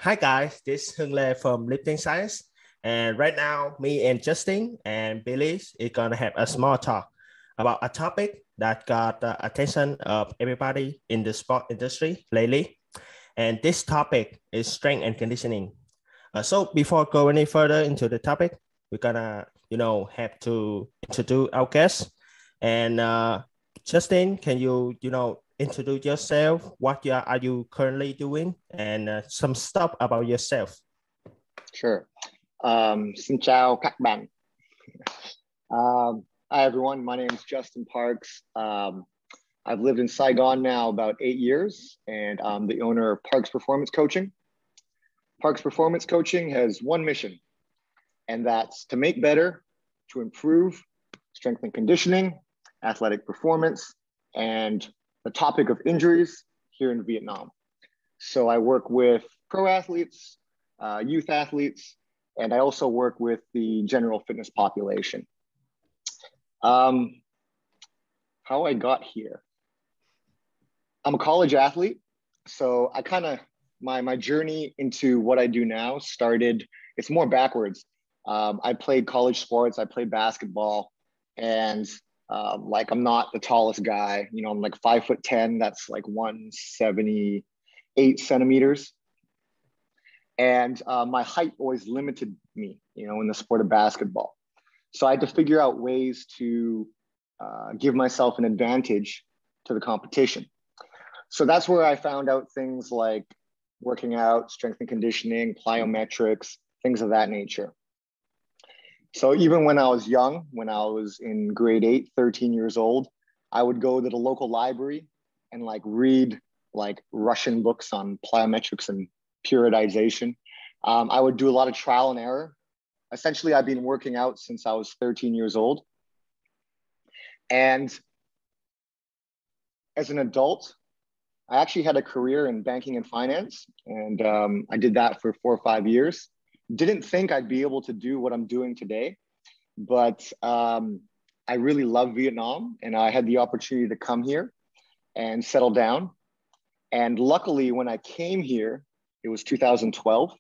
Hi guys, this is Hưng Lê from Lifting Science. And right now, me and Justin and Billy is gonna have a small talk about a topic that got the attention of everybody in the sport industry lately. And this topic is strength and conditioning. So before going any further into the topic, we're gonna, have to introduce our guest. And Justin, can you introduce yourself? What are you currently doing, and some stuff about yourself? Sure. Xin chào các bạn. Hi everyone, my name is Justin Parks. I've lived in Saigon now about 8 years, and I'm the owner of Parks Performance Coaching. Parks Performance Coaching has one mission, and that's to make better, to improve strength and conditioning, athletic performance, and the topic of injuries here in Vietnam. So I work with pro athletes, youth athletes, and I also work with the general fitness population. How I got here. I'm a college athlete, so my journey into what I do now started, it's more backwards. I played college sports, I played basketball, and I'm not the tallest guy, I'm like 5'10", that's like 178 centimeters. And my height always limited me, in the sport of basketball. So I had to figure out ways to give myself an advantage to the competition. So that's where I found out things like working out, strength and conditioning, plyometrics, things of that nature. So even when I was young, when I was in grade 8, 13 years old, I would go to the local library and read Russian books on plyometrics and periodization. I would do a lot of trial and error. Essentially, I've been working out since I was 13 years old. And as an adult, I actually had a career in banking and finance. And I did that for 4 or 5 years. Didn't think I'd be able to do what I'm doing today, but I really love Vietnam, and I had the opportunity to come here and settle down. And luckily, when I came here, it was 2012,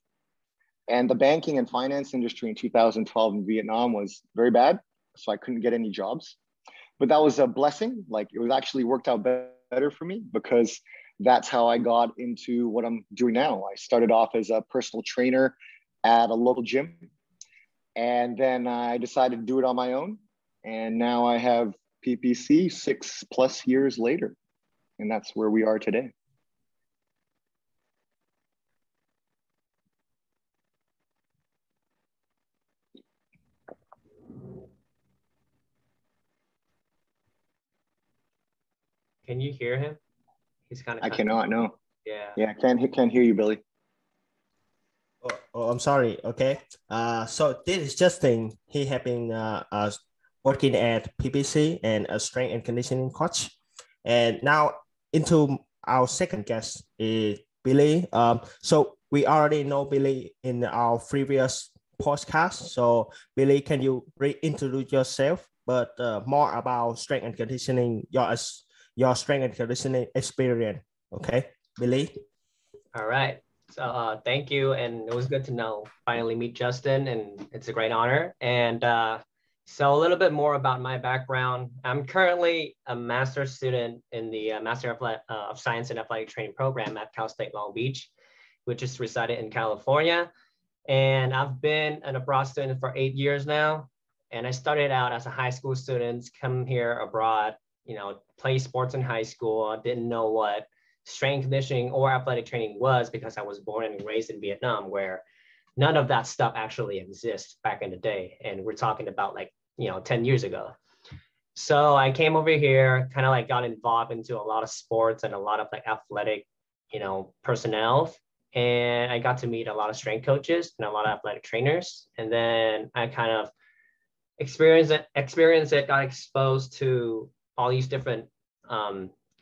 and the banking and finance industry in 2012 in Vietnam was very bad, so I couldn't get any jobs. But that was a blessing. It was actually worked out better for me, because that's how I got into what I'm doing now. I started off as a personal trainer at a local gym, and then I decided to do it on my own. And now I have PPC 6+ years later, and that's where we are today. Can you hear him? He's kind of. I cannot. No. Yeah. Yeah, can't hear you, Billy. Oh, I'm sorry. Okay. So this is Justin. He have been working at PPC and a strength and conditioning coach. And now into our second guest is Billy. So we already know Billy in our previous podcast. So Billy, can you reintroduce yourself, but more about strength and conditioning, your strength and conditioning experience? Okay, Billy. All right. So thank you, and it was good to finally meet Justin, and it's a great honor. And so a little bit more about my background. I'm currently a master's student in the Master of Science in Athletic Training program at Cal State Long Beach, which is resided in California. And I've been an abroad student for 8 years now. And I started out as a high school student, come here abroad, play sports in high school. I didn't know what strength conditioning or athletic training was, because I was born and raised in Vietnam, where none of that stuff actually exists back in the day. And we're talking about 10 years ago. So I came over here, kind of got involved into a lot of sports and a lot of athletic, personnel. And I got to meet a lot of strength coaches and a lot of athletic trainers. And then I kind of experienced it, got exposed to all these different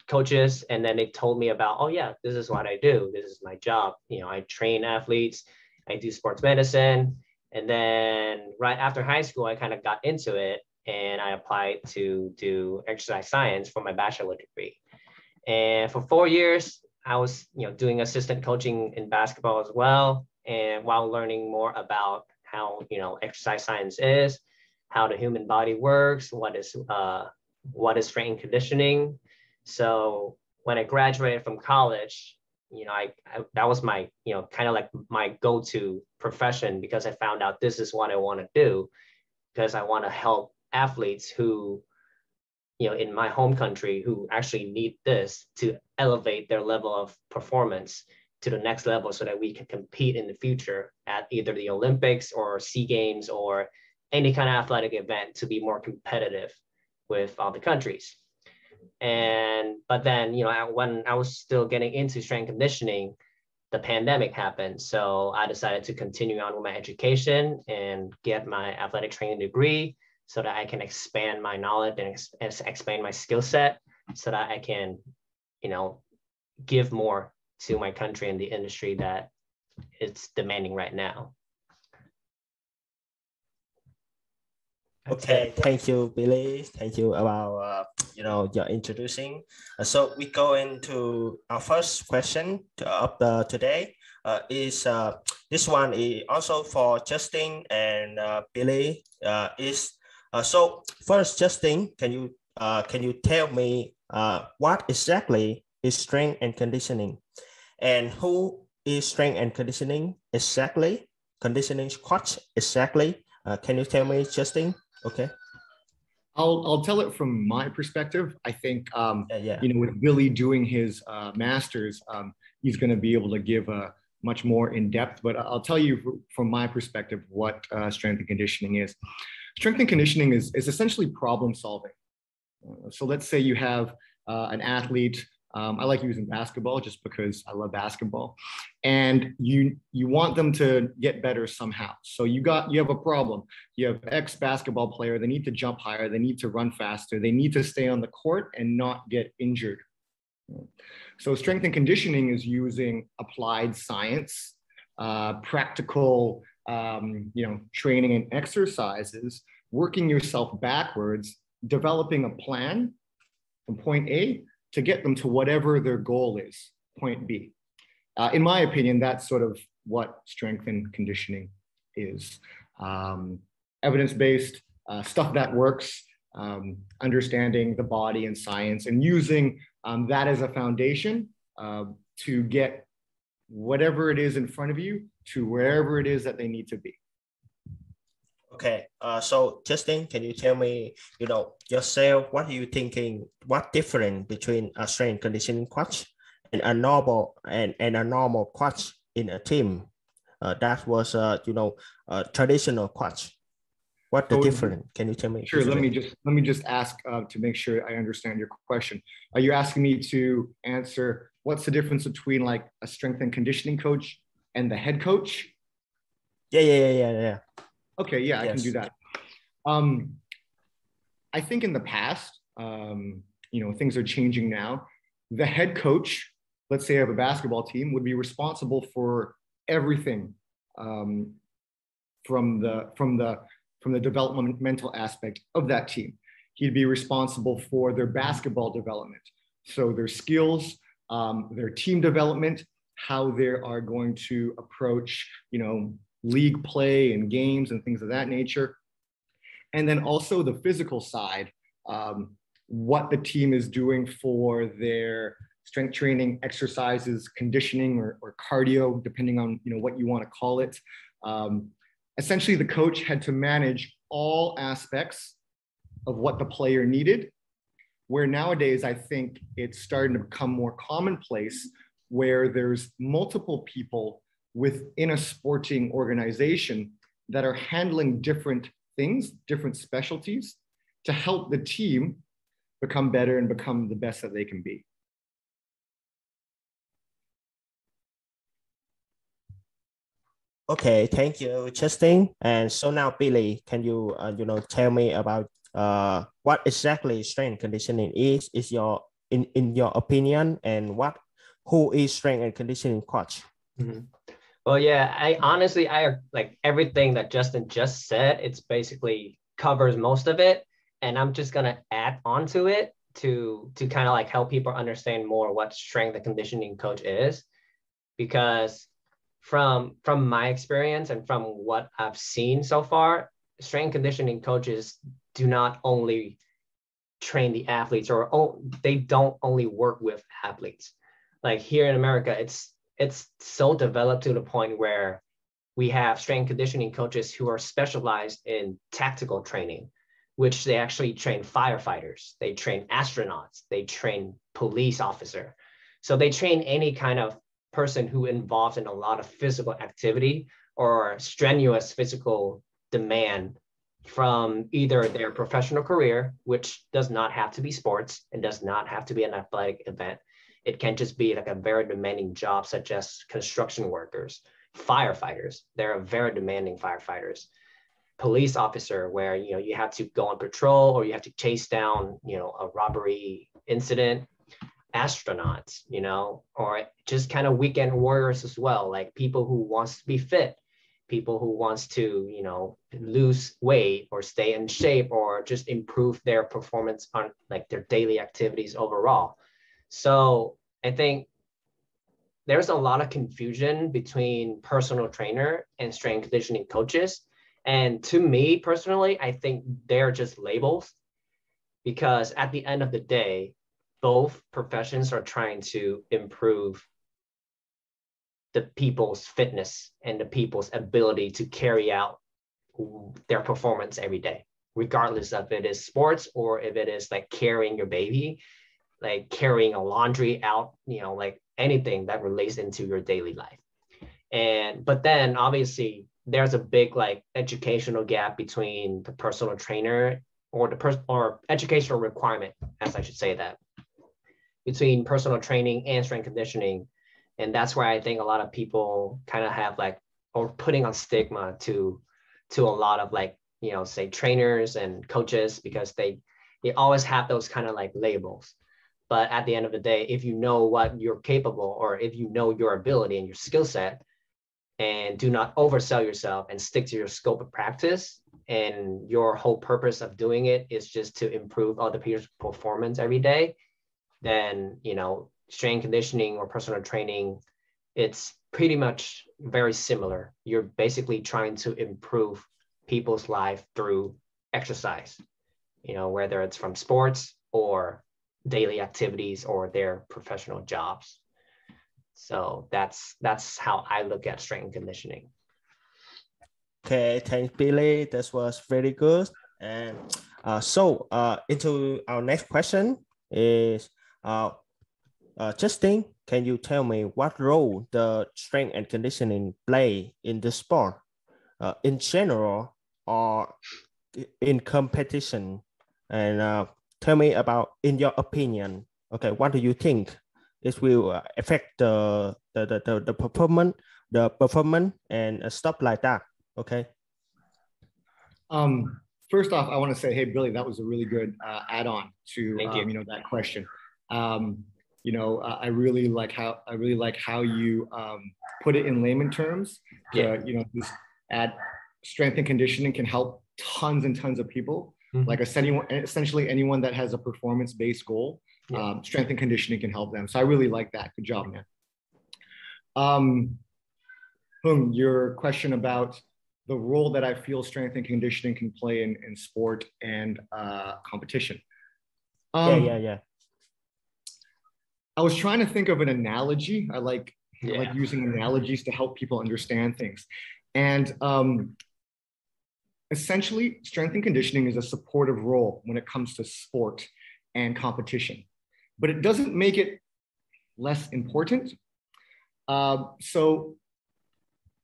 coaches, and then they told me about, oh yeah, this is what I do, this is my job, I train athletes, I do sports medicine. And then right after high school, I kind of got into it, and I applied to do exercise science for my bachelor degree. And for 4 years, I was, doing assistant coaching in basketball as well. And while learning more about how, exercise science is, how the human body works, what is strength and conditioning. So when I graduated from college, I that was my, kind of like my go-to profession, because I found out this is what I want to do, because I want to help athletes who, in my home country, who actually need this to elevate their level of performance to the next level, so that we can compete in the future at either the Olympics or SEA Games or any kind of athletic event, to be more competitive with other countries. But then, when I was still getting into strength conditioning, the pandemic happened. So I decided to continue on with my education and get my athletic training degree, so that I can expand my knowledge and expand my skill set, so that I can, give more to my country and the industry that it's demanding right now. Okay, thank you, Billy. Thank you about your introducing. So we go into our first question of today. Is this one is also for Justin and Billy. So first, Justin, can you tell me what exactly is strength and conditioning, and who is strength and conditioning exactly? Conditioning coach exactly? Can you tell me, Justin? Okay. I'll tell it from my perspective. I think with Billy doing his master's, he's going to be able to give a much more in depth. But I'll tell you from my perspective what strength and conditioning is. Strength and conditioning is essentially problem solving. So let's say you have an athlete. I like using basketball just because I love basketball, and you want them to get better somehow. So you have a problem. You have X basketball player. They need to jump higher. They need to run faster. They need to stay on the court and not get injured. So strength and conditioning is using applied science, practical, training and exercises, working yourself backwards, developing a plan from point A to get them to whatever their goal is, point B. In my opinion, that's sort of what strength and conditioning is. Evidence-based stuff that works, understanding the body and science, and using that as a foundation to get whatever it is in front of you to wherever it is that they need to be. Okay, so Justin, can you tell me, yourself, what are you thinking, what difference between a strength conditioning coach and a normal coach in a team that was, a traditional coach? What the difference? Can you tell me? Sure. Let me just ask to make sure I understand your question. Are you asking me to answer what's the difference between like a strength and conditioning coach and the head coach? Yeah. Okay, yeah, yes. I can do that. I think in the past, things are changing now. The head coach, let's say of a basketball team, would be responsible for everything from the developmental aspect of that team. He'd be responsible for their basketball development, so their skills, their team development, how they are going to approach, league play and games and things of that nature. And then also the physical side, what the team is doing for their strength training exercises, conditioning or cardio, depending on what you want to call it. Essentially, the coach had to manage all aspects of what the player needed, where nowadays I think it's starting to become more commonplace, where there's multiple people within a sporting organization that are handling different things, different specialties, to help the team become better and become the best that they can be. Okay, thank you, Justin. And so now, Billy, can you tell me about what exactly strength conditioning is? Is in your opinion, and who is strength and conditioning coach? Mm-hmm. Well, yeah, I like everything that Justin just said. It's basically covers most of it, and I'm just gonna add on to it to kind of like help people understand more what strength and conditioning coach is, because from my experience and from what I've seen so far, strength and conditioning coaches do not only train the athletes, or they don't only work with athletes. Like here in America, it's so developed to the point where we have strength and conditioning coaches who are specialized in tactical training, which they actually train firefighters, they train astronauts, they train police officer. So they train any kind of person who involves in a lot of physical activity or strenuous physical demand from either their professional career, which does not have to be sports and does not have to be an athletic event. It can just be like a very demanding job, such as construction workers, firefighters. They're very demanding firefighters. Police officer, where you have to go on patrol or you have to chase down a robbery incident. Astronauts, or just kind of weekend warriors as well, like people who wants to be fit, people who wants to lose weight or stay in shape or just improve their performance on like their daily activities overall. So I think there's a lot of confusion between personal trainer and strength and conditioning coaches. And to me personally, I think they're just labels, because at the end of the day, both professions are trying to improve the people's fitness and the people's ability to carry out their performance every day, regardless of if it is sports or if it is like carrying your baby, like carrying a laundry out, like anything that relates into your daily life. But then obviously there's a big like educational gap between the personal trainer or or educational requirement, as I should say that, between personal training and strength conditioning. And that's where I think a lot of people kind of have like, or putting on stigma to a lot of like, say trainers and coaches, because they always have those kind of like labels. But at the end of the day, if you know what you're capable, or if you know your ability and your skill set, and do not oversell yourself and stick to your scope of practice, and your whole purpose of doing it is just to improve other people's performance every day, then, strength conditioning or personal training, it's pretty much very similar. You're basically trying to improve people's life through exercise, whether it's from sports or daily activities or their professional jobs. So that's how I look at strength and conditioning. Okay, thanks, Billy. That was very good. And so into our next question is, Justin, can you tell me what role the strength and conditioning play in the sport, in general or in competition? And tell me about, in your opinion, okay, what do you think it will affect the performance and stuff like that? Okay. First off, I want to say, hey, Billy, that was a really good add-on to that question. I really like how you put it in layman terms. Just add strength and conditioning can help tons and tons of people. Mm-hmm. Like essentially anyone that has a performance-based goal, strength and conditioning can help them. So I really like that. Good job, man. Hung, your question about the role that I feel strength and conditioning can play in sport and competition. Yeah. I was trying to think of an analogy. I like using analogies to help people understand things. And essentially, strength and conditioning is a supportive role when it comes to sport and competition, but it doesn't make it less important. So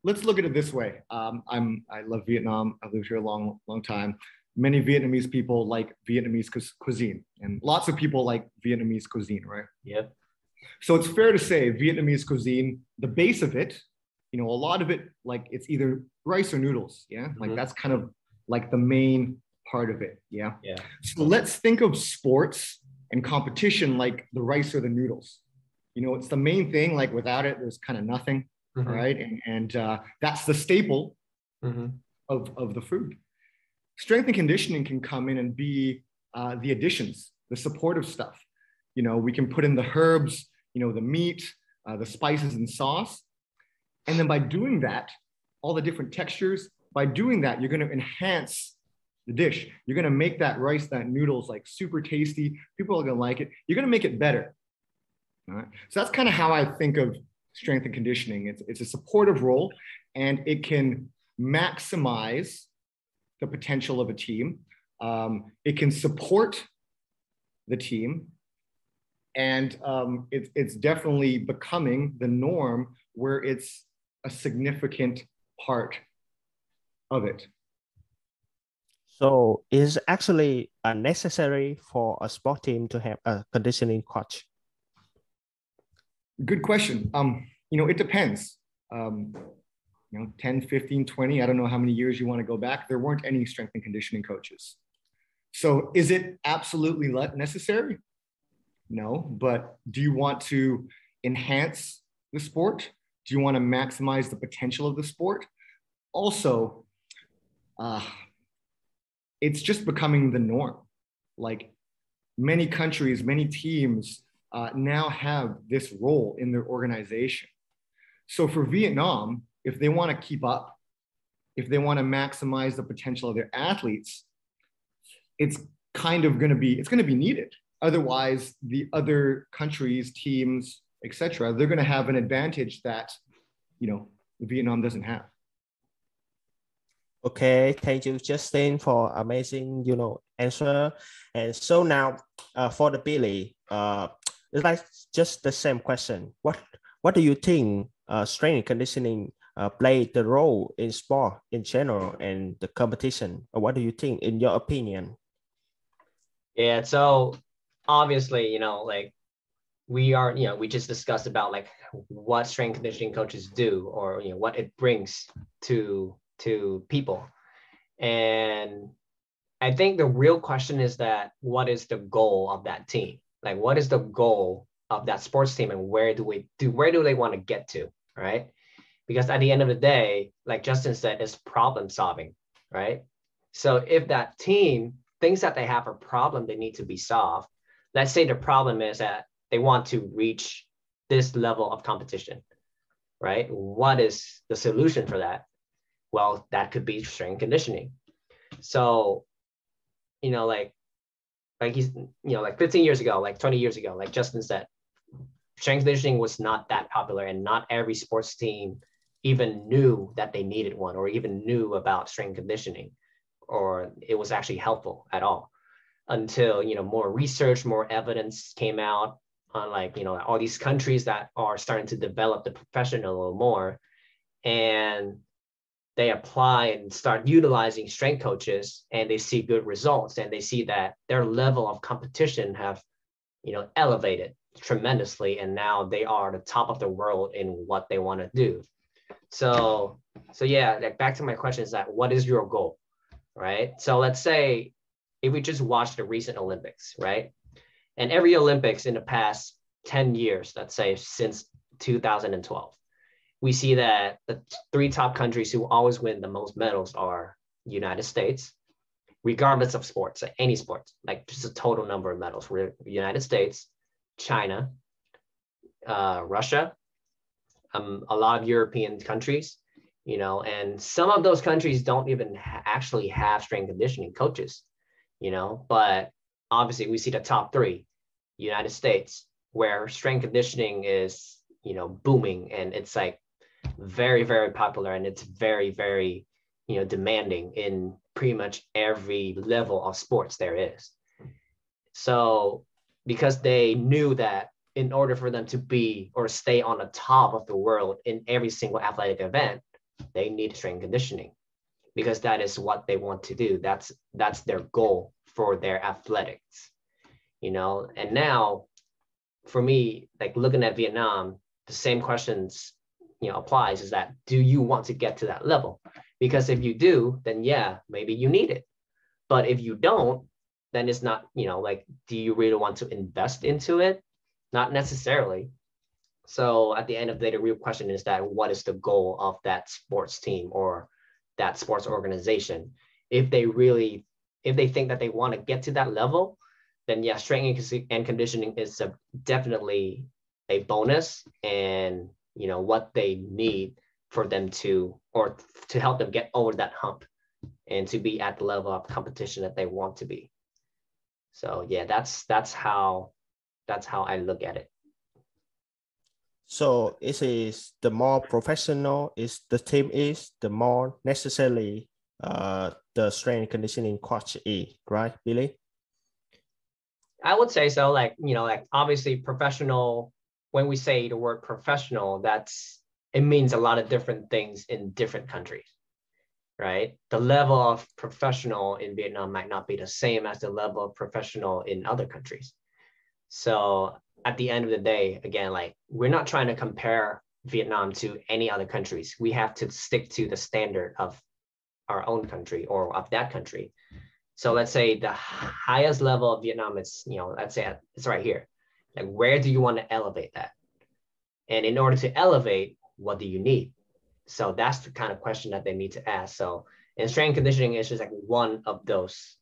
let's look at it this way. I love Vietnam. I've lived here a long time. Many Vietnamese people like Vietnamese cuisine, and lots of people like Vietnamese cuisine, right? Yep. So it's fair to say Vietnamese cuisine, the base of it, a lot of it, like it's either rice or noodles. Yeah. Mm-hmm. Like that's kind of like the main part of it. Yeah. Yeah. So let's think of sports and competition like the rice or the noodles. It's the main thing. Like without it, there's kind of nothing. Mm-hmm. Right. And that's the staple of the food. Strength and conditioning can come in and be the additions the supportive stuff. You know, we can put in the herbs, you know, the meat, the spices and sauce. And then by doing that, all the different textures, by doing that, you're going to enhance the dish. You're going to make that rice, that noodles like super tasty. People are going to like it. You're going to make it better. All right. So that's kind of how I think of strength and conditioning. It's a supportive role, and it can maximize the potential of a team. It can support the team, and it's definitely becoming the norm where it's a significant part of it. So is actually necessary for a sport team to have a conditioning coach? Good question. You know, it depends. You know, 10, 15, 20, I don't know how many years you want to go back. There weren't any strength and conditioning coaches. So is it absolutely necessary? No, but do you want to enhance the sport? Do you want to maximize the potential of the sport? Also, it's just becoming the norm. Like many countries, many teams now have this role in their organization. So for Vietnam, if they want to keep up, if they want to maximize the potential of their athletes, it's kind of going to be needed. Otherwise, the other countries, teams, etc., they're going to have an advantage that, you know, Vietnam doesn't have. Okay, thank you, Justin, for amazing, you know, answer. And so now, for the Billy, it's like just the same question. What do you think strength and conditioning play the role in sport in general and the competition? Or what do you think, in your opinion? Yeah, so obviously, you know, like we just discussed about like what strength conditioning coaches do, or you know what it brings to people. And I think the real question is that what is the goal of that team? Like what is the goal of that sports team, and where do they want to get to, right? Because at the end of the day, like Justin said, it's problem solving, right? So if that team thinks that they have a problem they need to be solved, let's say the problem is that they want to reach this level of competition, right? What is the solution for that? Well, that could be strength conditioning. So, you know, like he's, you know, like 15 years ago, like 20 years ago, like Justin said, strength conditioning was not that popular, and not every sports team even knew that they needed one, or even knew about strength conditioning, or it was actually helpful at all, until, you know, more research, more evidence came out on, like, you know, all these countries that are starting to develop the profession a little more, and they apply and start utilizing strength coaches, and they see good results, and they see that their level of competition have, you know, elevated tremendously, and now they are the top of the world in what they want to do. So yeah, like back to my question is that what is your goal, right? So let's say if we just watch the recent Olympics, right? And every Olympics in the past 10 years, let's say since 2012, we see that the three top countries who always win the most medals are United States, regardless of sports, any sports, like just a total number of medals. We're United States, China, Russia, a lot of European countries, you know, and some of those countries don't even actually have strength conditioning coaches, you know, but obviously we see the top three, United States, where strength conditioning is, you know, booming, and it's like very, very popular, and it's very, very, you know, demanding in pretty much every level of sports there is. So because they knew that in order for them to be or stay on the top of the world in every single athletic event, they need strength conditioning, because that is what they want to do. That's their goal for their athletics, you know. And now for me, like looking at Vietnam, the same questions, you know, applies, is that, do you want to get to that level? Because if you do, then yeah, maybe you need it. But if you don't, then it's not, you know, like, do you really want to invest into it? Not necessarily. So at the end of the day, the real question is that what is the goal of that sports team or that sports organization? If they think that they want to get to that level, then yeah, strength and conditioning is definitely a bonus, and you know what they need for them to, or to help them get over that hump and to be at the level of competition that they want to be. So yeah, that's how I look at it. So it is the more professional is the team is, the more necessarily the strength and conditioning coach is, right, Billy? I would say so. Like, you know, like obviously professional, when we say the word professional, it means a lot of different things in different countries, right? The level of professional in Vietnam might not be the same as the level of professional in other countries. So at the end of the day, again, like we're not trying to compare Vietnam to any other countries. We have to stick to the standard of our own country or of that country. So let's say the highest level of Vietnam is, you know, let's say it's right here. Like, where do you want to elevate that? And in order to elevate, what do you need? So that's the kind of question that they need to ask. So, and strength and conditioning is just like one of those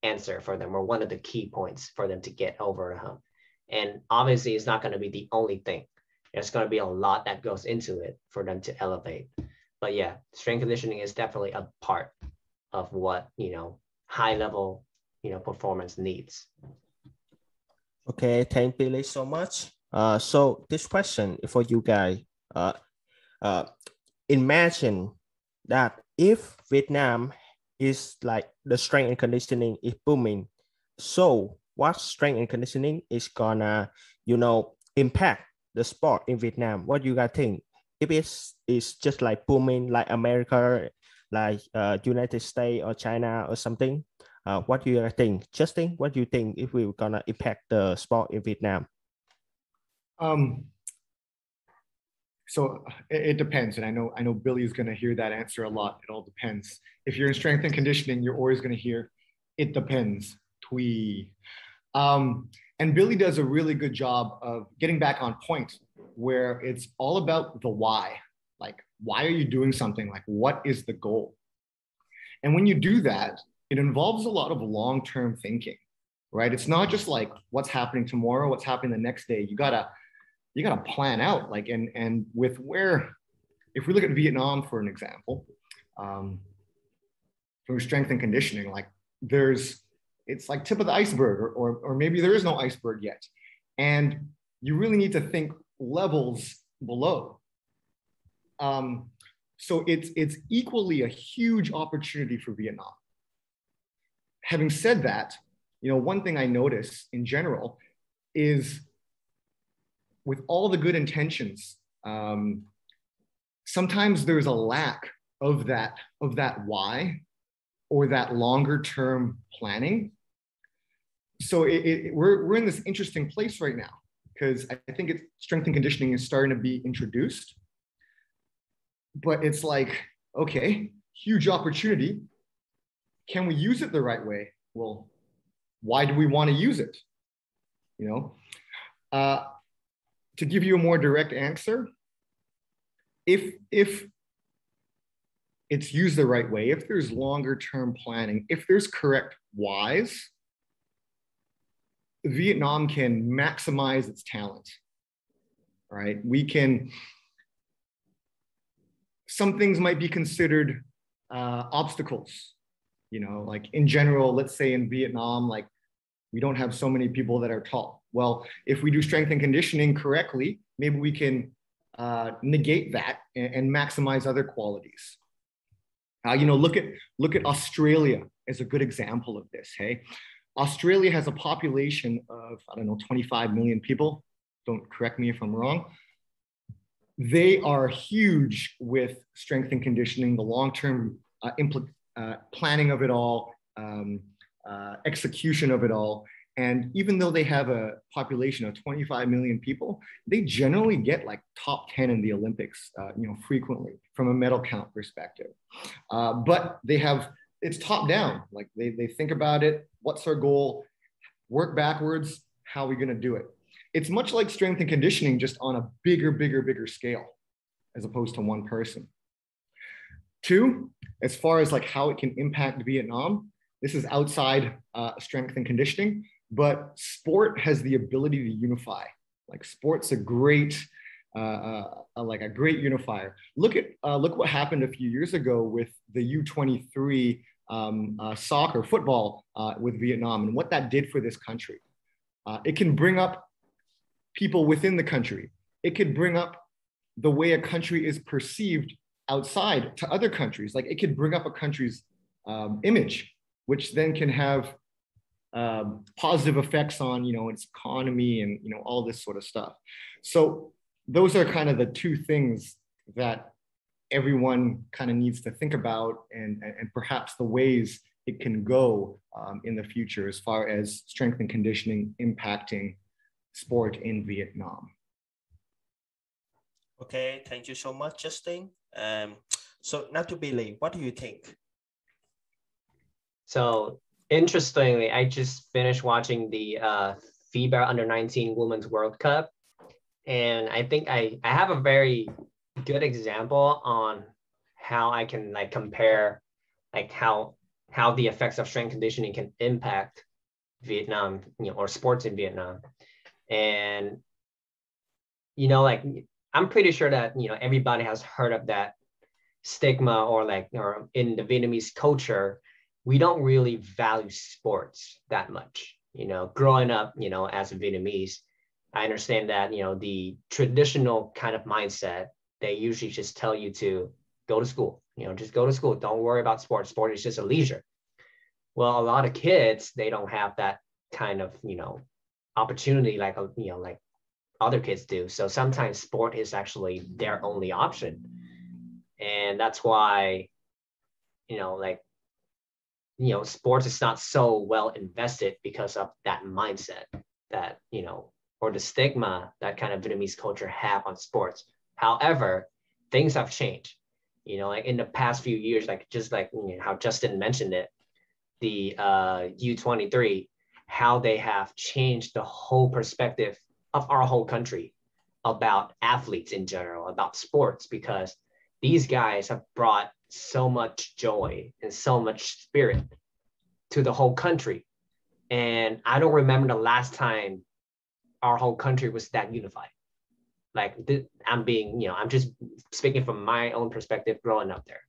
answer for them, or one of the key points for them to get over a hump. And obviously it's not going to be the only thing. There's going to be a lot that goes into it for them to elevate. But yeah, strength conditioning is definitely a part of what, you know, high level, you know, performance needs. Okay, thank Billy so much. So this question for you guys. Imagine that if Vietnam is like the strength and conditioning is booming, so what strength and conditioning is gonna, you know, impact the sport in Vietnam? What do you guys think? If it's just like booming like America, like United States or China or something, what do you think? Justin, what do you think if we're gonna impact the sport in Vietnam? So it depends, and I know Billy's going to hear that answer a lot. It all depends. If you're in strength and conditioning, you're always going to hear, "It depends." Twee. And Billy does a really good job of getting back on point, where it's all about the why. Like, why are you doing something? Like, what is the goal? And when you do that, it involves a lot of long-term thinking, right? It's not just like what's happening tomorrow, what's happening the next day. You gotta plan out, like, and with where, if we look at Vietnam for an example, for strength and conditioning, like it's like tip of the iceberg, or maybe there is no iceberg yet, and you really need to think levels below. So it's equally a huge opportunity for Vietnam. Having said that, you know, one thing I notice in general is, with all the good intentions, sometimes there's a lack of that why, or that longer term planning. So we're in this interesting place right now, because I think strength and conditioning is starting to be introduced, but it's like, okay, huge opportunity. Can we use it the right way? Well, why do we want to use it? You know, to give you a more direct answer, if it's used the right way, if there's longer term planning, if there's correct whys, Vietnam can maximize its talent, right? Some things might be considered obstacles, you know, like in general, let's say in Vietnam, like we don't have so many people that are tall. Well, if we do strength and conditioning correctly, maybe we can negate that and maximize other qualities. You know, look at Australia as a good example of this. Hey, Australia has a population of, I don't know, 25 million people. Don't correct me if I'm wrong. They are huge with strength and conditioning, the long-term planning of it all, execution of it all. And even though they have a population of 25 million people, they generally get like top 10 in the Olympics, you know, frequently from a medal count perspective. But it's top down. Like they think about it. What's our goal? Work backwards. How are we going to do it? It's much like strength and conditioning, just on a bigger scale, as opposed to one person. Two, as far as like how it can impact Vietnam, this is outside strength and conditioning. but sport has the ability to unify. Like sport's a great, like a great unifier. Look what happened a few years ago with the U23 soccer, football with Vietnam, and what that did for this country. It can bring up people within the country. It could bring up the way a country is perceived outside to other countries. Like it could bring up a country's image, which then can have positive effects on, its economy and, all this sort of stuff. So those are kind of the two things that everyone kind of needs to think about, and perhaps the ways it can go in the future as far as strength and conditioning impacting sport in Vietnam. Okay, thank you so much, Justin. So now to Billy, what do you think? So interestingly, I just finished watching the FIBA Under-19 Women's World Cup. And I think I have a very good example on how I can like compare like how the effects of strength conditioning can impact Vietnam, or sports in Vietnam. And, like I'm pretty sure that, everybody has heard of that stigma or in the Vietnamese culture, we don't really value sports that much. Growing up, as a Vietnamese, I understand that, the traditional kind of mindset, they usually just tell you to go to school, just go to school. Don't worry about sports. Sport is just a leisure. Well, a lot of kids, they don't have that kind of, opportunity like other kids do. So sometimes sport is actually their only option. And that's why, sports is not so well invested because of that mindset that, or the stigma that kind of Vietnamese culture have on sports. However, things have changed, like in the past few years, how Justin mentioned it, the U23, how they have changed the whole perspective of our whole country about athletes in general, about sports, because these guys have brought so much joy and so much spirit to the whole country. And I don't remember the last time our whole country was that unified. I'm just speaking from my own perspective growing up there.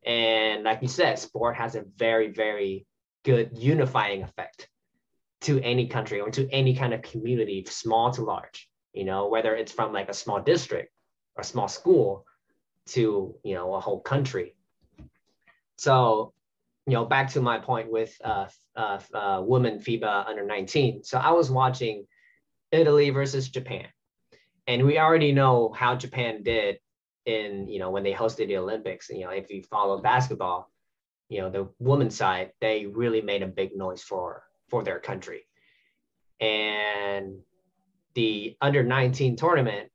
And like you said, sport has a very, very good unifying effect to any country or to any kind of community, small to large, whether it's from like a small district or small school to, a whole country. So, back to my point with women FIBA Under-19. So I was watching Italy versus Japan. And we already know how Japan did in, when they hosted the Olympics. If you follow basketball, the women's side, they really made a big noise for their country. And the Under-19 tournament,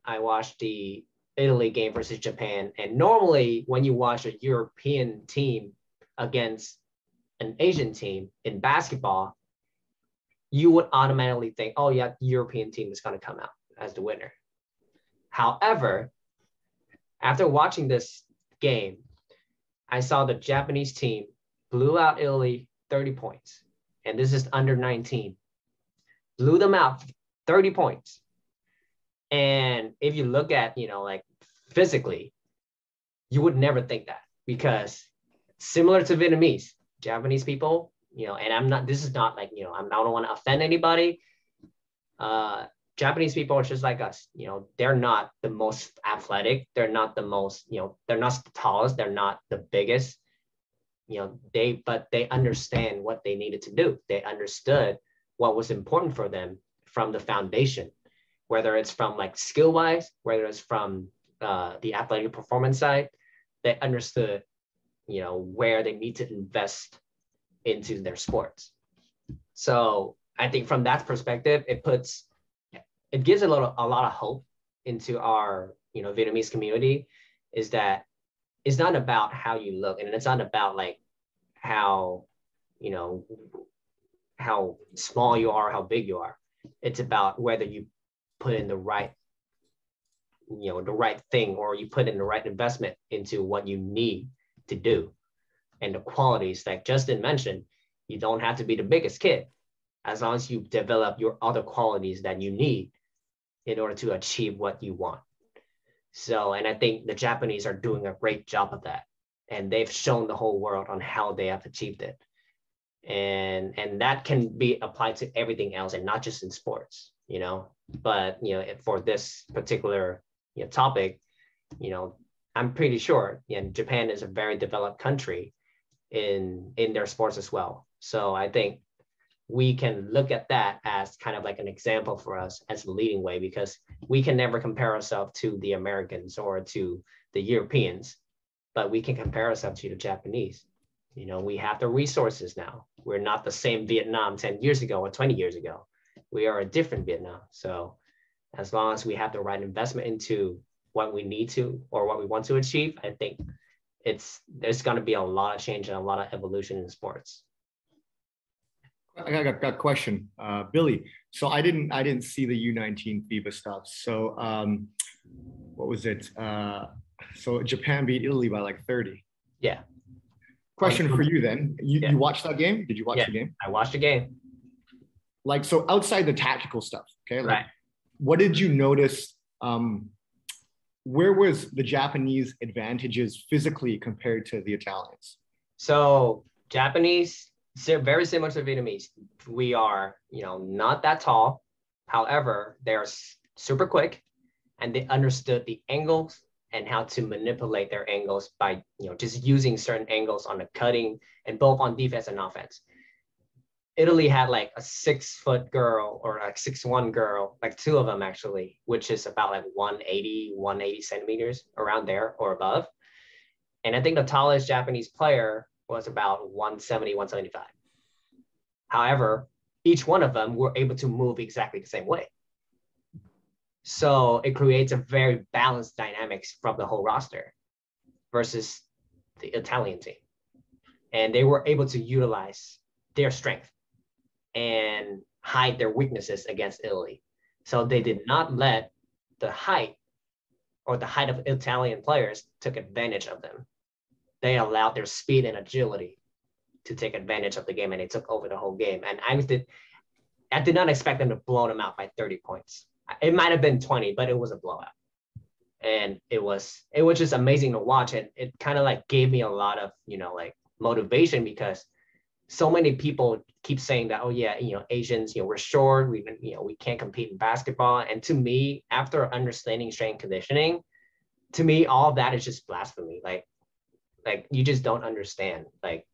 I watched the Italy game versus Japan. And normally when you watch a European team against an Asian team in basketball, you would automatically think, oh yeah, the European team is going to come out as the winner. However, after watching this game, I saw the Japanese team blew out Italy 30 points. And this is Under-19. Blew them out 30 points. And if you look at, physically, you would never think that, because similar to Vietnamese, Japanese people, and this is not I don't want to offend anybody. Japanese people are just like us, they're not the most athletic. They're not the most, they're not the tallest. They're not the biggest, but they understand what they needed to do. They understood what was important for them from the foundation, whether it's from skill wise, whether it's from the athletic performance side. They understood, where they need to invest into their sports. So I think from that perspective, it gives a lot of hope into our, Vietnamese community, is that it's not about how you look, and it's not about how, how small you are, how big you are. It's about whether you put in the right, the right thing, or you put in the right investment into what you need to do. And the qualities like Justin mentioned, you don't have to be the biggest kid. as long as you develop your other qualities that you need in order to achieve what you want. So, and I think the Japanese are doing a great job of that. And they've shown the whole world on how they have achieved it. And that can be applied to everything else and not just in sports, you know. But, you know, for this particular, you know, topic, you know, I'm pretty sure, and Japan is a very developed country in their sports as well. So I think we can look at that as kind of like an example for us as a leading way, because we can never compare ourselves to the Americans or to the Europeans, but we can compare ourselves to the Japanese. You know, we have the resources now. We're not the same Vietnam 10 years ago or 20 years ago. We are a different Vietnam. So as long as we have the right investment into what we need to or what we want to achieve, I think there's going to be a lot of change and a lot of evolution in sports. I got a question, Billy. So I didn't see the U19 FIBA stuff. So what was it? So Japan beat Italy by like 30. Yeah. Question for you then. You watched that game? Did you watch the game? I watched the game. Like, so outside the tactical stuff, okay? Like, right. What did you notice? Where was the Japanese advantages physically compared to the Italians? So Japanese, very similar to Vietnamese. We are, you know, not that tall. However, they're super quick, and they understood the angles and how to manipulate their angles by, you know, just using certain angles on the cutting and both on defense and offense. Italy had like a 6-foot girl or like 6'1" girl, like two of them actually, which is about like 180 centimeters around there or above. And I think the tallest Japanese player was about 170, 175. However, each one of them were able to move exactly the same way. So it creates a very balanced dynamics from the whole roster versus the Italian team. And they were able to utilize their strength and hide their weaknesses against Italy. So they did not let the height of Italian players took advantage of them. They allowed their speed and agility to take advantage of the game, and they took over the whole game. And I did not expect them to blow them out by 30 points. It might have been 20, but it was a blowout. And it was just amazing to watch. And it kind of like gave me a lot of, you know, like motivation, because so many people keep saying that, oh yeah, you know, Asians, you know, we're short, we can't compete in basketball. And to me, after understanding strength and conditioning, to me, all of that is just blasphemy. Like you just don't understand like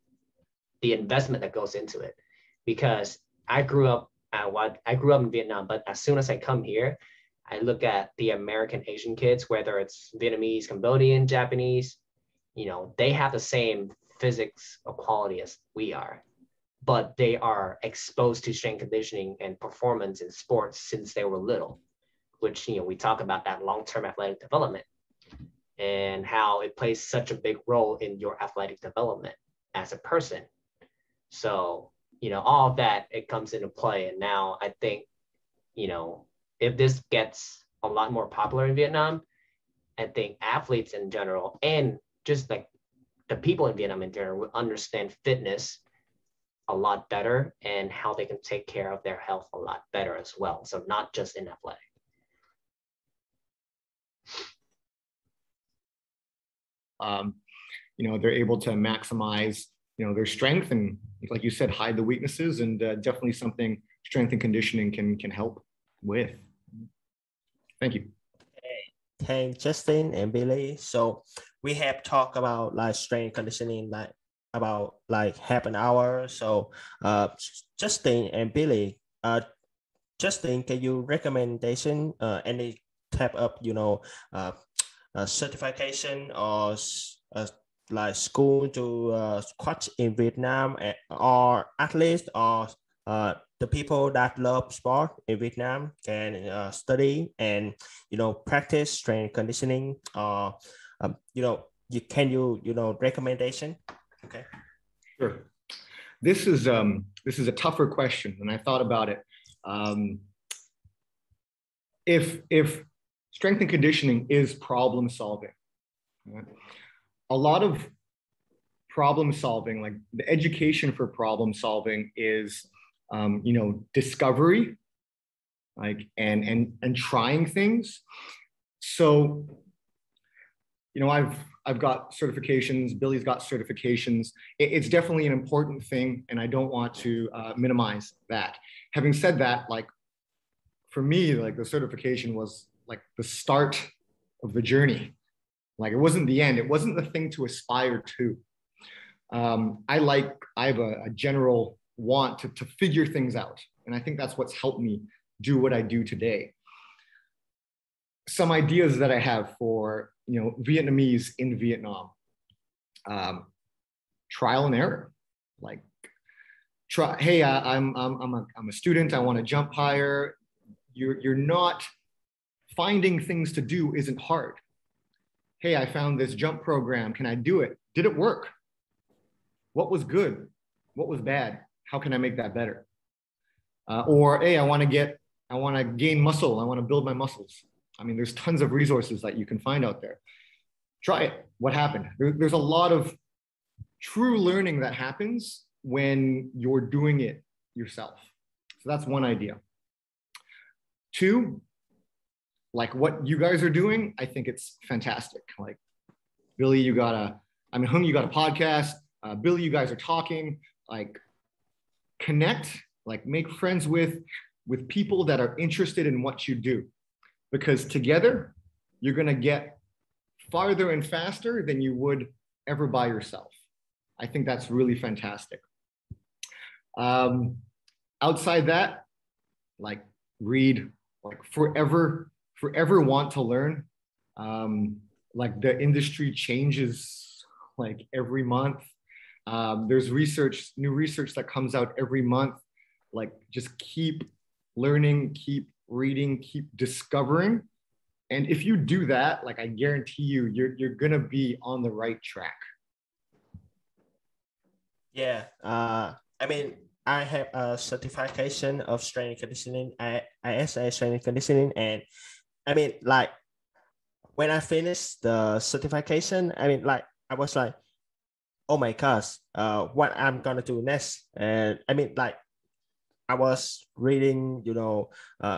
the investment that goes into it. Because I grew up in Vietnam, but as soon as I come here, I look at the American Asian kids, whether it's Vietnamese, Cambodian, Japanese, you know, they have the same physics or quality as we are, but they are exposed to strength conditioning and performance in sports since they were little, which, you know, we talk about that long-term athletic development and how it plays such a big role in your athletic development as a person. So, you know, all of that, it comes into play. And now I think, you know, if this gets a lot more popular in Vietnam, I think athletes in general, and just like the people in Vietnam in general, will understand fitness a lot better and how they can take care of their health a lot better as well. So not just in athletic. You know, they're able to maximize, you know, their strength and, like you said, hide the weaknesses, and definitely something strength and conditioning can help with. Thank you. Thanks, Justin and Billy. So we have talked about like strength conditioning, like about like half an hour. So Justin and Billy, Justin, can you recommendation any type of, you know, certification or like school to coach in Vietnam, or athletes or the people that love sport in Vietnam can study and, you know, practice strength conditioning, or you know, you know recommendation? Okay. Sure. This is a tougher question, and I thought about it. If strength and conditioning is problem solving, right? A lot of problem solving, like the education for problem solving, is discovery, like, and trying things. So, I've got certifications. Billy's got certifications. It's definitely an important thing, and I don't want to minimize that. Having said that, like, for me, like, the certification was like the start of the journey. Like, it wasn't the end. It wasn't the thing to aspire to. I have a general want to figure things out, and I think that's what's helped me do what I do today. Some ideas that I have for Vietnamese in Vietnam: trial and error. Like, hey, I'm a student. I want to jump higher. You're not finding things to do isn't hard. Hey, I found this jump program. Can I do it? Did it work? What was good? What was bad? How can I make that better? Or, hey, I want to gain muscle. I want to build my muscles. I mean, there's tons of resources that you can find out there. Try it. What happened? There's a lot of true learning that happens when you're doing it yourself. So that's one idea. Two, like what you guys are doing, I think it's fantastic. Like, Billy, Hung, you got a podcast. Billy, you guys are talking. Like, connect, like, make friends with people that are interested in what you do, because together you're going to get farther and faster than you would ever by yourself. I think that's really fantastic. Outside that, like, read, like, forever want to learn. Like, the industry changes like every month. There's new research that comes out every month. Like, just keep learning, keep reading, keep discovering. And if you do that, like, I guarantee you're gonna be on the right track. Yeah. I mean, I have a certification of strength and conditioning, ISA strength and conditioning. And I mean, like, when I finished the certification, I mean, like, I was like, oh my gosh, what I'm gonna do next? And I mean, like, I was reading,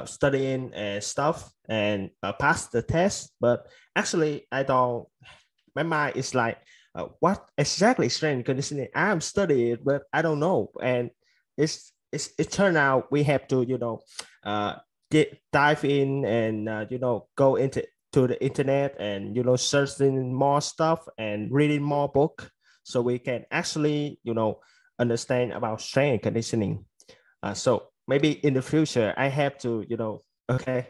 studying and stuff, and passed the test. But actually, my mind is like, what exactly strength and conditioning? I'm studying, but I don't know. And it turned out we have to, dive in and, go into the internet and, searching more stuff and reading more book, so we can actually, understand about strength and conditioning. So maybe in the future, I have to, okay.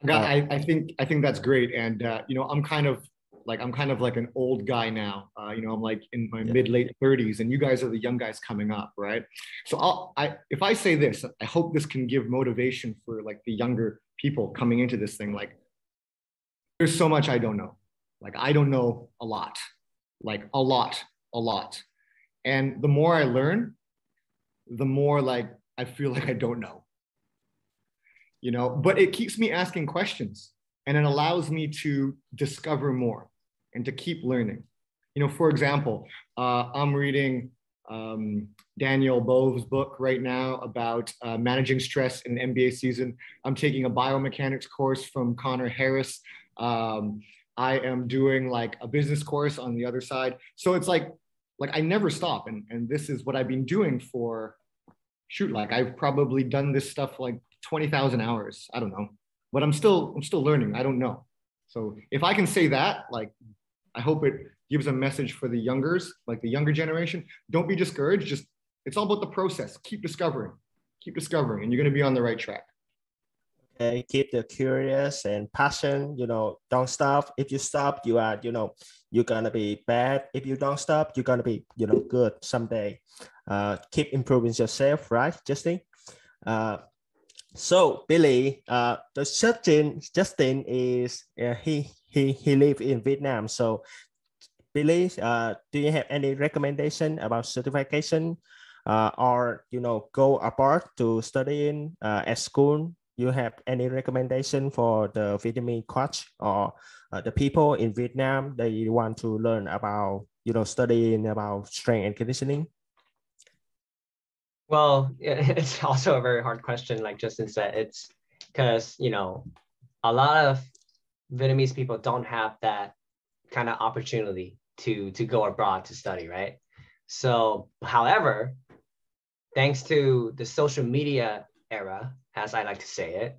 I think that's great. And, I'm kind of like an old guy now. I'm like in my mid-late 30s, and you guys are the young guys coming up, right? So if I say this, I hope this can give motivation for like the younger people coming into this thing. Like, there's so much I don't know. Like, I don't know a lot, like a lot. And the more I learn, the more like I feel like I don't know, but it keeps me asking questions, and it allows me to discover more and to keep learning. For example, I'm reading Daniel Bove's book right now about managing stress in an NBA season. I'm taking a biomechanics course from Connor Harris. I am doing like a business course on the other side. So it's like I never stop. And this is what I've been doing for, like, I've probably done this stuff like 20,000 hours. I don't know, but I'm still learning. I don't know. So if I can say that, like, I hope it gives a message for the youngers, like the younger generation. Don't be discouraged. It's all about the process. Keep discovering, and you're going to be on the right track. Okay, keep the curious and passion, don't stop. If you stop, you are, you're going to be bad. If you don't stop, you're going to be, good someday. Keep improving yourself, right, Justin? So Billy, the Justin is he live in Vietnam. So Billy, do you have any recommendation about certification, or go abroad to study in at school? You have any recommendation for the Vietnamese coach or the people in Vietnam they want to learn about studying about strength and conditioning? Well, it's also a very hard question, like Justin said. It's because, a lot of Vietnamese people don't have that kind of opportunity to go abroad to study, right? So, however, thanks to the social media era, as I like to say it,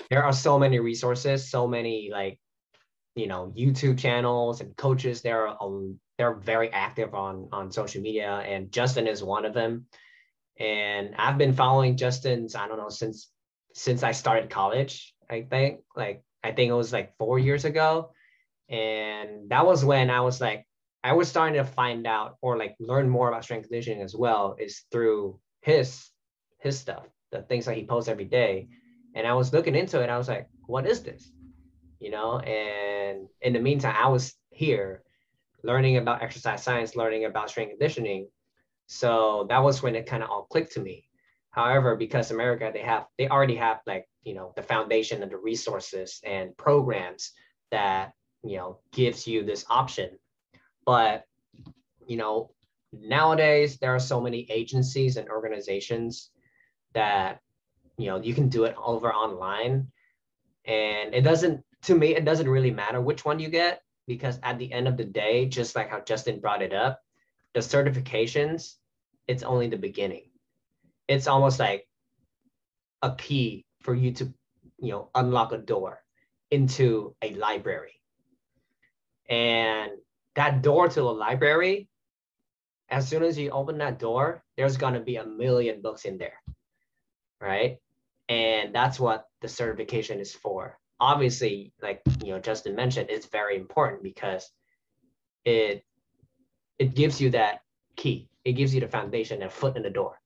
there are so many resources, so many like, YouTube channels and coaches. They're very active on social media, and Justin is one of them. And I've been following Justin's, I don't know, since I started college, I think it was like 4 years ago. And that was when I was starting to find out or like learn more about strength conditioning as well, is through his stuff, the things that he posts every day. And I was looking into it. I was like, what is this? And in the meantime, I was here learning about exercise science, learning about strength conditioning. So that was when it kind of all clicked to me. However, because America, they already have like, the foundation and the resources and programs that, gives you this option. But, nowadays there are so many agencies and organizations that, you can do it over online. And to me, it doesn't really matter which one you get, because at the end of the day, just like how Justin brought it up, the certifications, it's only the beginning. It's almost like a key for you to, unlock a door into a library. And that door to a library, as soon as you open that door, there's going to be a million books in there, right? And that's what the certification is for. Obviously, like, Justin mentioned, it's very important because it gives you that key. It gives you the foundation, a foot in the door.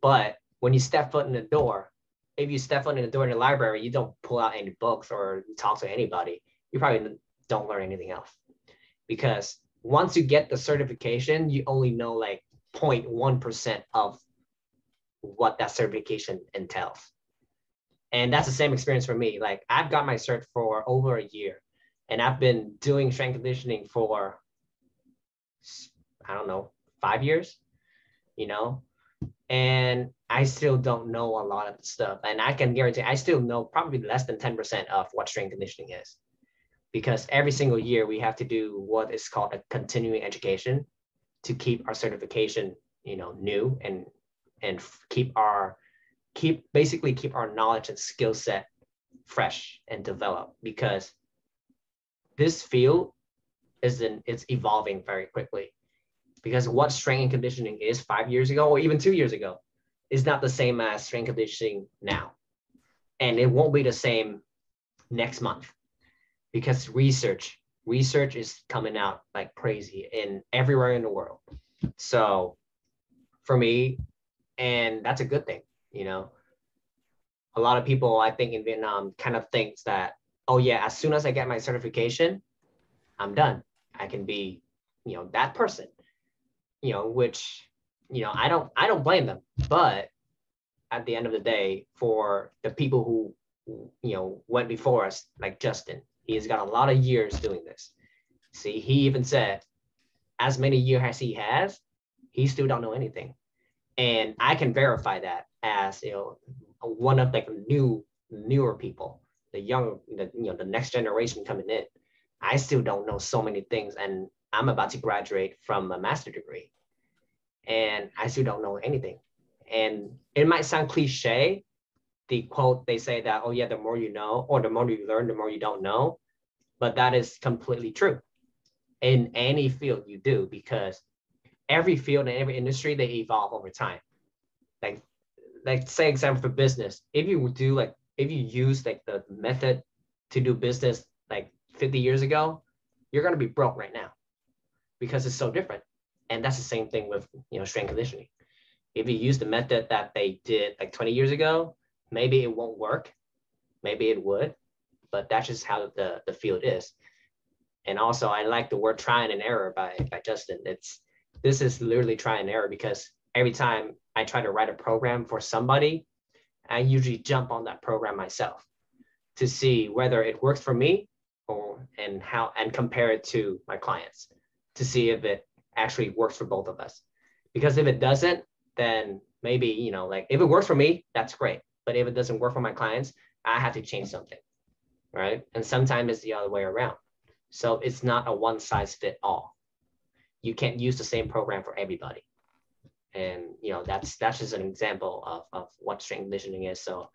But when you step foot in the door, if you step foot in the door in the library, you don't pull out any books or talk to anybody, you probably don't learn anything else. Because once you get the certification, you only know like 0.1% of what that certification entails. And that's the same experience for me. Like, I've got my cert for over a year, and I've been doing strength conditioning for, I don't know, 5 years, and I still don't know a lot of the stuff. And I can guarantee I still know probably less than 10% of what strength conditioning is, because every single year we have to do what is called a continuing education to keep our certification, new and keep our knowledge and skill set fresh and developed, because this field it's evolving very quickly. Because what strength and conditioning is 5 years ago or even 2 years ago is not the same as strength conditioning now. And it won't be the same next month, because research is coming out like crazy in everywhere in the world. So for me, and that's a good thing, a lot of people, I think, in Vietnam kind of thinks that, oh yeah, as soon as I get my certification, I'm done. I can be, that person, which, I don't blame them. But at the end of the day, for the people who, went before us, like Justin, he has got a lot of years doing this. See, he even said, as many years as he has, he still don't know anything. And I can verify that as, one of like newer people, the next generation coming in. I still don't know so many things, and I'm about to graduate from a master's degree, and I still don't know anything. And it might sound cliche, the quote, they say that, oh yeah, the more you know, or the more you learn, the more you don't know. But that is completely true in any field you do, because every field and every industry, they evolve over time. Like say example for business, if you use like the method to do business like 50 years ago, you're going to be broke right now, because it's so different. And that's the same thing with, strength conditioning. If you use the method that they did like 20 years ago, maybe it won't work, maybe it would, but that's just how the field is. And also, I like the word try and error by Justin. This is literally try and error, because every time I try to write a program for somebody, I usually jump on that program myself to see whether it works for me and compare it to my clients to see if it actually works for both of us. Because if it doesn't, then maybe, you know, like if it works for me, that's great. But if it doesn't work for my clients, I have to change something, right? And sometimes it's the other way around. So it's not a one size fit all. You can't use the same program for everybody. And, you know, that's just an example of what strength conditioning is. So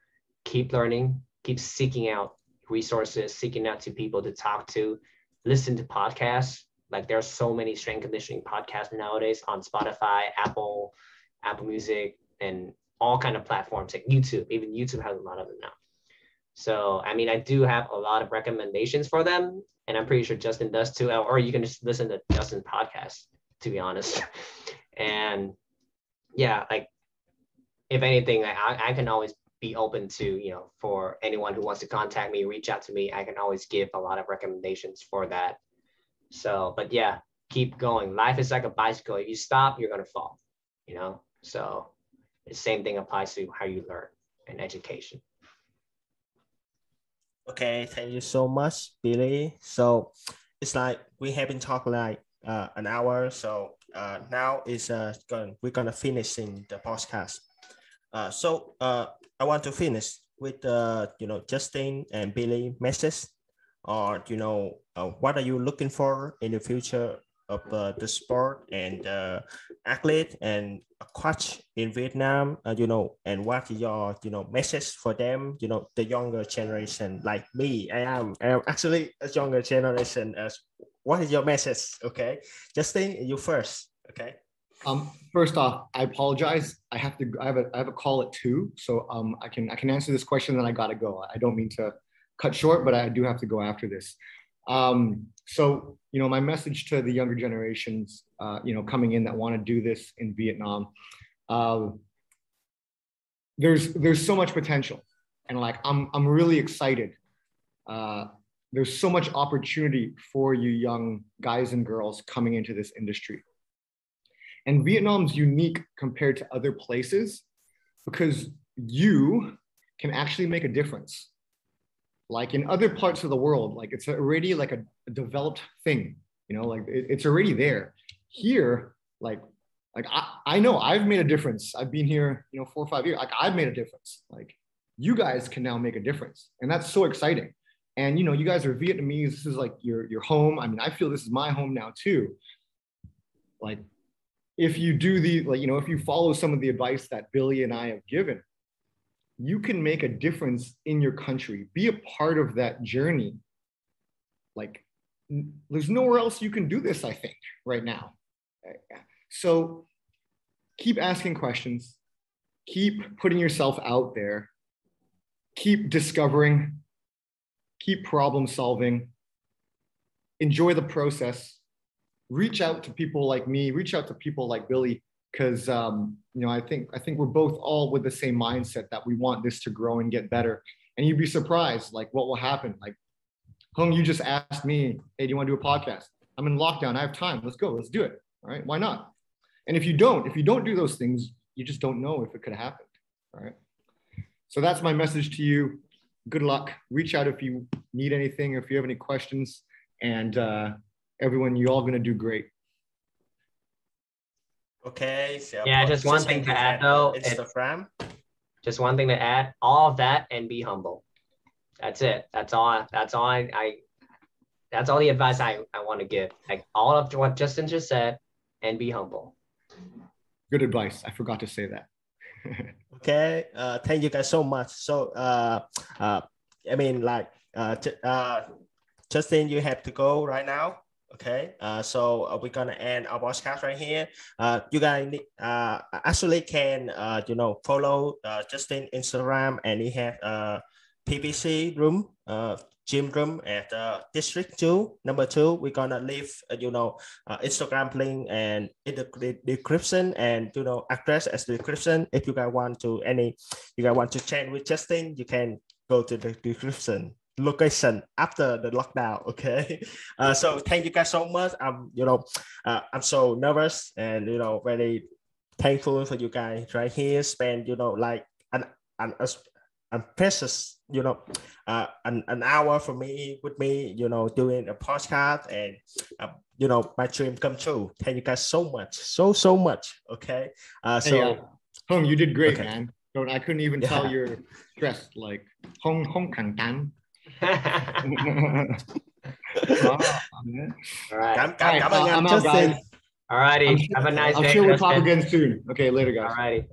keep learning, keep seeking out resources, seeking out to people to talk to, listen to podcasts. Like there's so many strength conditioning podcasts nowadays on Spotify, Apple Music, and all kind of platforms like YouTube. Even YouTube has a lot of them now. So, I mean, I do have a lot of recommendations for them, and I'm pretty sure Justin does too, or you can just listen to Justin's podcast, to be honest. And yeah, like if anything, I can always be open to, you know, for anyone who wants to contact me, reach out to me, I can always give a lot of recommendations for that. So, but yeah, keep going. Life is like a bicycle. If you stop, you're going to fall, you know? So the same thing applies to how you learn in education. Okay, thank you so much, Billy. So it's like we have been talking like an hour. So now is we're gonna finishing the podcast. So I want to finish with you know, Justin and Billy message, or you know, what are you looking for in the future of the sport and athlete and a coach in Vietnam, you know, and what is your, you know, message for them, you know, the younger generation like me. I am actually a younger generation. What is your message? Okay, Justin, you first. Okay. First off, I apologize. I have a call at 2, so I can answer this question, then I gotta go. I don't mean to cut short, but I do have to go after this. So, you know, my message to the younger generations, you know, coming in that want to do this in Vietnam, there's so much potential, and like I'm really excited. There's so much opportunity for you young guys and girls coming into this industry. And Vietnam's unique compared to other places because you can actually make a difference. Like in other parts of the world, like it's already like a developed thing, you know, like it's already there. Here, like I know I've made a difference. I've been here, you know, 4 or 5 years. Like I've made a difference. Like you guys can now make a difference, and that's so exciting. And you know, you guys are Vietnamese. This is like your home. I mean, I feel this is my home now too. Like if you do you know, if you follow some of the advice that Billy and I have given, you can make a difference in your country, be a part of that journey. Like there's nowhere else you can do this, I think, right now. So keep asking questions, keep putting yourself out there, keep discovering, keep problem solving, enjoy the process, reach out to people like me, reach out to people like Billy, because you know, I think we're both all with the same mindset that we want this to grow and get better. And you'd be surprised like what will happen. Like Hung, you just asked me, hey, do you want to do a podcast? I'm in lockdown, I have time, let's go, let's do it. All right, why not? And if you don't do those things, you just don't know if it could have happened. All right, so that's my message to you. Good luck. Reach out if you need anything, if you have any questions, and everyone, you're all going to do great. Okay. So yeah, just one thing to add though. Instagram. Just one thing to add. All of that and be humble. That's it. That's all. That's all. That's all the advice I want to give. Like all of what Justin just said, and be humble. Good advice. I forgot to say that. Okay. Thank you guys so much. So I mean, like Justin, you have to go right now. Okay, so we're gonna end our podcast right here. You guys actually can you know, follow Justin Instagram, and he have PPC room, gym room at District 2, number 2. We're gonna leave you know, Instagram link and in the description, and you know, address as the description. If you guys want to chat with Justin, you can go to the description location after the lockdown. Okay. So thank you guys so much. You know, I'm so nervous and, you know, very thankful for you guys right here. Spend, you know, like an precious, you know, an hour for me with me, you know, doing a podcast, and you know, my dream come true. Thank you guys so much, so much. Okay. So Hung, you did great, Okay. man. Don't I couldn't even tell you're stressed. Like Hung Hung Kang Tan. All right. Cảm ơn anh I'm out, Justin. guys. Alrighty. Have a nice I'm day, sure we'll talk Justin. again soon. Okay, later, guys. Alrighty.